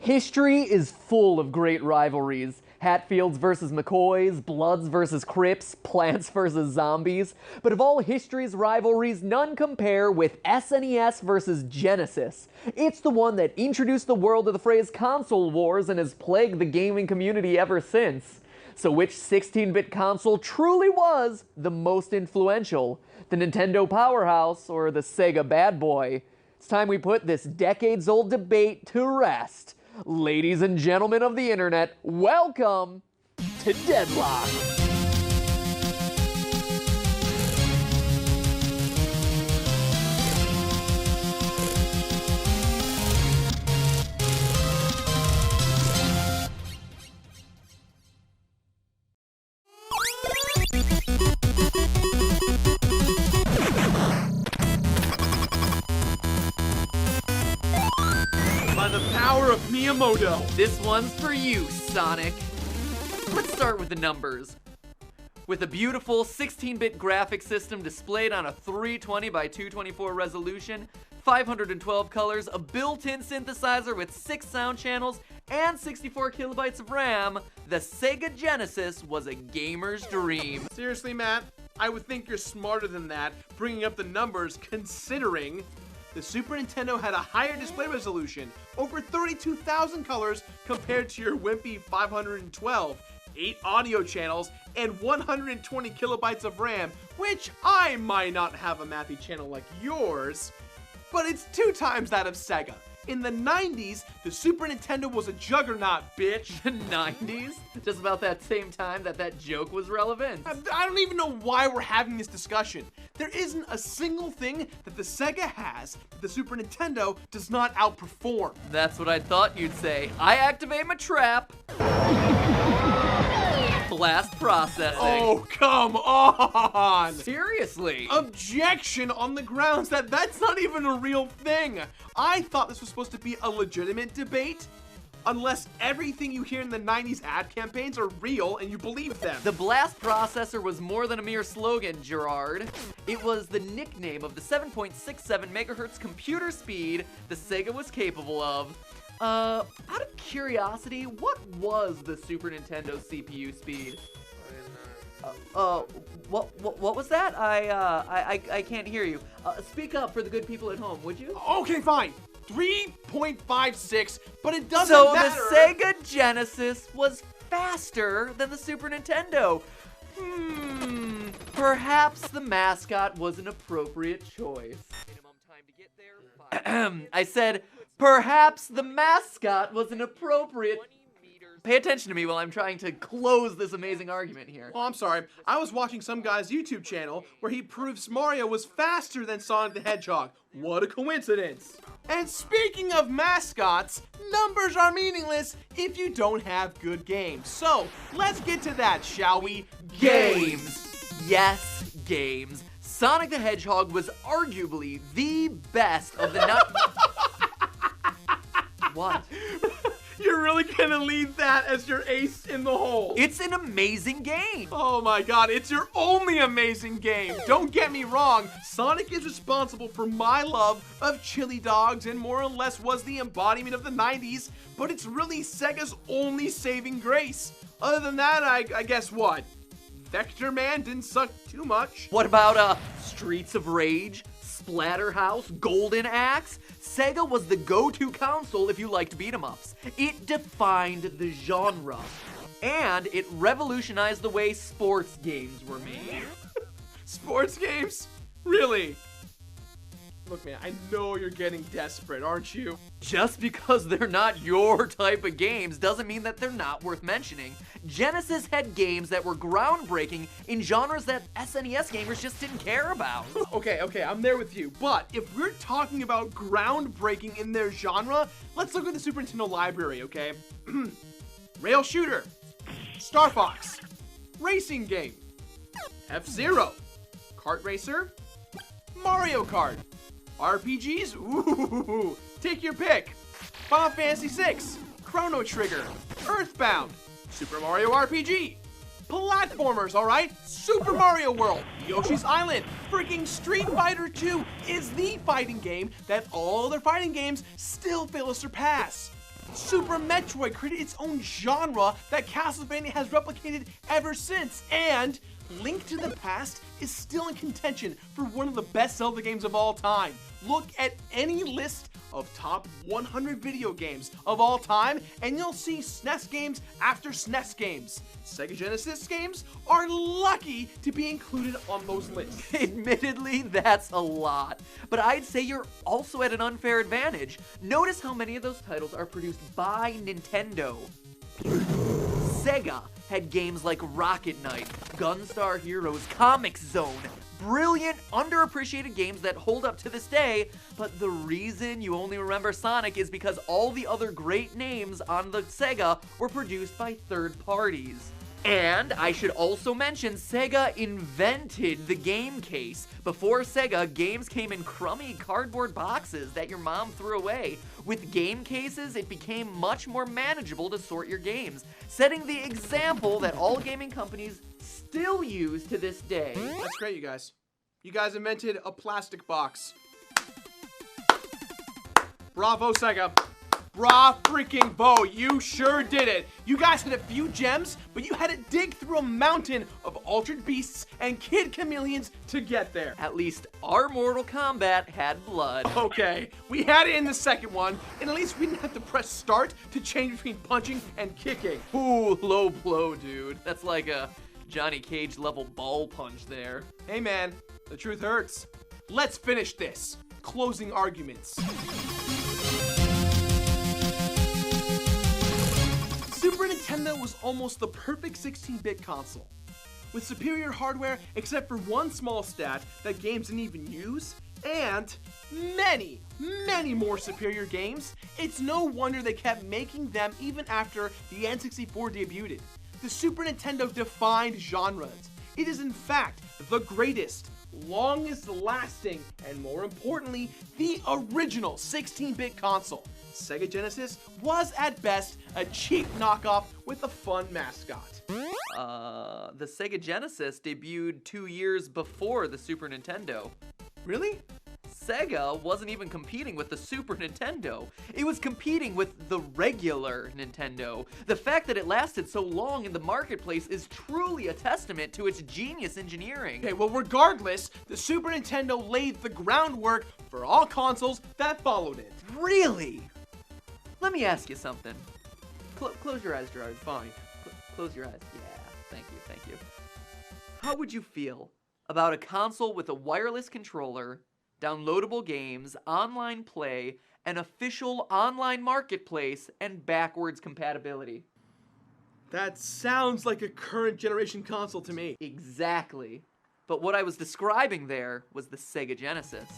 History is full of great rivalries. Hatfields versus McCoys, Bloods versus Crips, Plants versus Zombies. But of all history's rivalries, none compare with SNES versus Genesis. It's the one that introduced the world to the phrase console wars and has plagued the gaming community ever since. So which 16-bit console truly was the most influential? The Nintendo powerhouse or the Sega bad boy? It's time we put this decades-old debate to rest. Ladies and gentlemen of the internet, welcome to Deadlock. By the power of Miyamoto. This one's for you, Sonic. Let's start with the numbers. With a beautiful 16-bit graphic system displayed on a 320 by 224 resolution, 512 colors, a built-in synthesizer with 6 sound channels, and 64 kilobytes of RAM, the Sega Genesis was a gamer's dream. Seriously, Matt? I would think you're smarter than that, bringing up the numbers, considering the Super Nintendo had a higher display resolution, over 32,000 colors compared to your wimpy 512, 8 audio channels, and 120 kilobytes of RAM, which I might not have a mathy channel like yours, but it's 2 times that of Sega. In the 90s, the Super Nintendo was a juggernaut, bitch. The 90s? Just about that same time that joke was relevant. I don't even know why we're having this discussion. There isn't a single thing that the Sega has that the Super Nintendo does not outperform. That's what I thought you'd say. I activate my trap. Blast processing. Oh, come on! Seriously? Objection on the grounds that that's not even a real thing. I thought this was supposed to be a legitimate debate. Unless everything you hear in the 90s ad campaigns are real and you believe them. The blast processor was more than a mere slogan, Jirard. It was the nickname of the 7.67 megahertz computer speed the Sega was capable of. Out of curiosity, what was the Super Nintendo CPU speed? What was that? I can't hear you. Speak up for the good people at home, would you? Okay, fine. 3.56, but it doesn't so matter. So the Sega Genesis was faster than the Super Nintendo. Perhaps the mascot was an appropriate choice. Minimum time to get there. I said, perhaps the mascot was an appropriate. Pay attention to me while I'm trying to close this amazing argument here. Oh, I'm sorry. I was watching some guy's YouTube channel where he proves Mario was faster than Sonic the Hedgehog. What a coincidence. And speaking of mascots, numbers are meaningless if you don't have good games. So, let's get to that, shall we? Games. Yes, games. Sonic the Hedgehog was arguably the best of the What? You're really gonna lead that as your ace in the hole. It's an amazing game. Oh my god, it's your only amazing game. Don't get me wrong, Sonic is responsible for my love of chili dogs and more or less was the embodiment of the 90s, but it's really Sega's only saving grace. Other than that, I guess what? Vector Man didn't suck too much. What about Streets of Rage, Splatterhouse, Golden Axe? Sega was the go-to console if you liked beat-em-ups. It defined the genre, and it revolutionized the way sports games were made. Sports games? Really? Look, man, I know you're getting desperate, aren't you? Just because they're not your type of games doesn't mean that they're not worth mentioning. Genesis had games that were groundbreaking in genres that SNES gamers just didn't care about. Okay, I'm there with you. But if we're talking about groundbreaking in their genre, let's look at the Super Nintendo library, okay? Rail Shooter, Star Fox, Racing Game, F-Zero, Kart Racer, Mario Kart, RPGs? Ooh, take your pick. Final Fantasy VI, Chrono Trigger, Earthbound, Super Mario RPG, platformers, alright? Super Mario World, Yoshi's Island, freaking Street Fighter 2 is the fighting game that all other fighting games still fail to surpass. Super Metroid created its own genre that Castlevania has replicated ever since, and Link to the Past is still in contention for one of the best Zelda games of all time. Look at any list of top 100 video games of all time, and you'll see SNES games after SNES games. Sega Genesis games are lucky to be included on those lists. Admittedly, that's a lot, but I'd say you're also at an unfair advantage. Notice how many of those titles are produced by Nintendo. Sega had games like Rocket Knight, Gunstar Heroes, Comic Zone, brilliant, underappreciated games that hold up to this day, but the reason you only remember Sonic is because all the other great names on the Sega were produced by third parties. And I should also mention Sega invented the game case. Before Sega, games came in crummy cardboard boxes that your mom threw away. With game cases, it became much more manageable to sort your games, setting the example that all gaming companies still use to this day. That's great, you guys. You guys invented a plastic box. Bravo, Sega. Bra freaking Bo, you sure did it. You guys had a few gems, but you had to dig through a mountain of altered beasts and kid chameleons to get there. At least our Mortal Kombat had blood. Okay, we had it in the second one, and at least we didn't have to press start to change between punching and kicking. Ooh, low blow, dude. That's like a Johnny Cage level ball punch there. Hey man, the truth hurts. Let's finish this. Closing arguments. Super Nintendo was almost the perfect 16-bit console. With superior hardware, except for one small stat that games didn't even use, and many, many more superior games, it's no wonder they kept making them even after the N64 debuted. The Super Nintendo defined genres. It is in fact the greatest, longest lasting, and more importantly, the original 16-bit console. Sega Genesis was at best a cheap knockoff with a fun mascot. The Sega Genesis debuted 2 years before the Super Nintendo. Really? Sega wasn't even competing with the Super Nintendo. It was competing with the regular Nintendo. The fact that it lasted so long in the marketplace is truly a testament to its genius engineering. Okay, well, regardless, the Super Nintendo laid the groundwork for all consoles that followed it. Really? Let me ask you something. Close your eyes, Jirard. Fine. Close your eyes. Yeah, thank you. How would you feel about a console with a wireless controller, downloadable games, online play, an official online marketplace, and backwards compatibility? That sounds like a current generation console to me. Exactly. But what I was describing there was the Sega Genesis.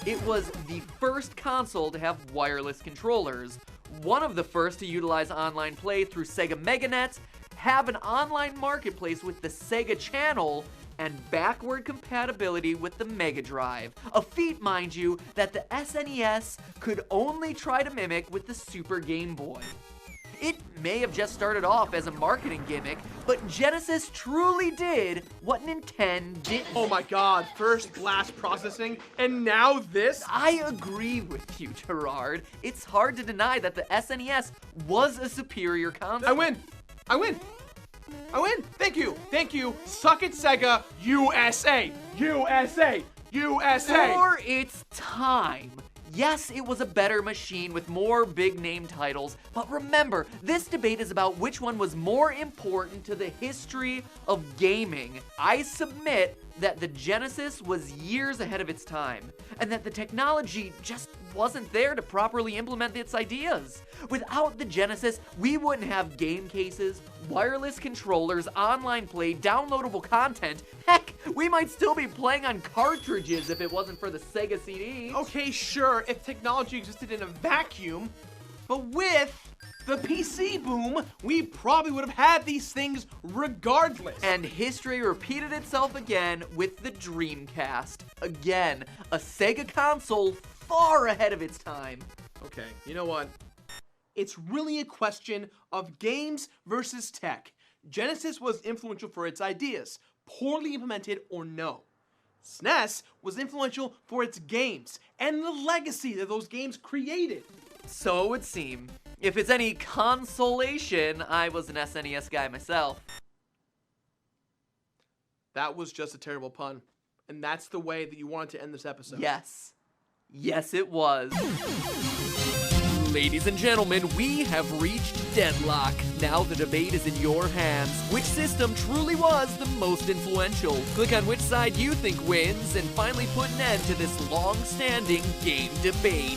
It was the first console to have wireless controllers, one of the first to utilize online play through Sega MegaNet, have an online marketplace with the Sega Channel, and backward compatibility with the Megadrive. A feat, mind you, that the SNES could only try to mimic with the Super Game Boy. It may have just started off as a marketing gimmick, but Genesis truly did what Nintendo didn't. Oh my god, first glass processing, and now this? I agree with you, Jirard. It's hard to deny that the SNES was a superior console. I win! Thank you! Suck it, Sega! USA! For its time. Yes, it was a better machine with more big-name titles, but remember, this debate is about which one was more important to the history of gaming. I submit that the Genesis was years ahead of its time, and that the technology just wasn't there to properly implement its ideas. Without the Genesis, we wouldn't have game cases, wireless controllers, online play, downloadable content. Heck, we might still be playing on cartridges if it wasn't for the Sega CD. Okay, sure, if technology existed in a vacuum, but with the PC boom, we probably would have had these things regardless. And history repeated itself again with the Dreamcast. Again, a Sega console far ahead of its time. Okay, you know what? It's really a question of games versus tech. Genesis was influential for its ideas, poorly implemented or no. SNES was influential for its games and the legacy that those games created. So it would seem. If it's any consolation, I was an SNES guy myself. That was just a terrible pun. And that's the way that you wanted to end this episode. Yes. Yes, it was. Ladies and gentlemen, we have reached deadlock. Now the debate is in your hands. Which system truly was the most influential? Click on which side you think wins and finally put an end to this long-standing game debate.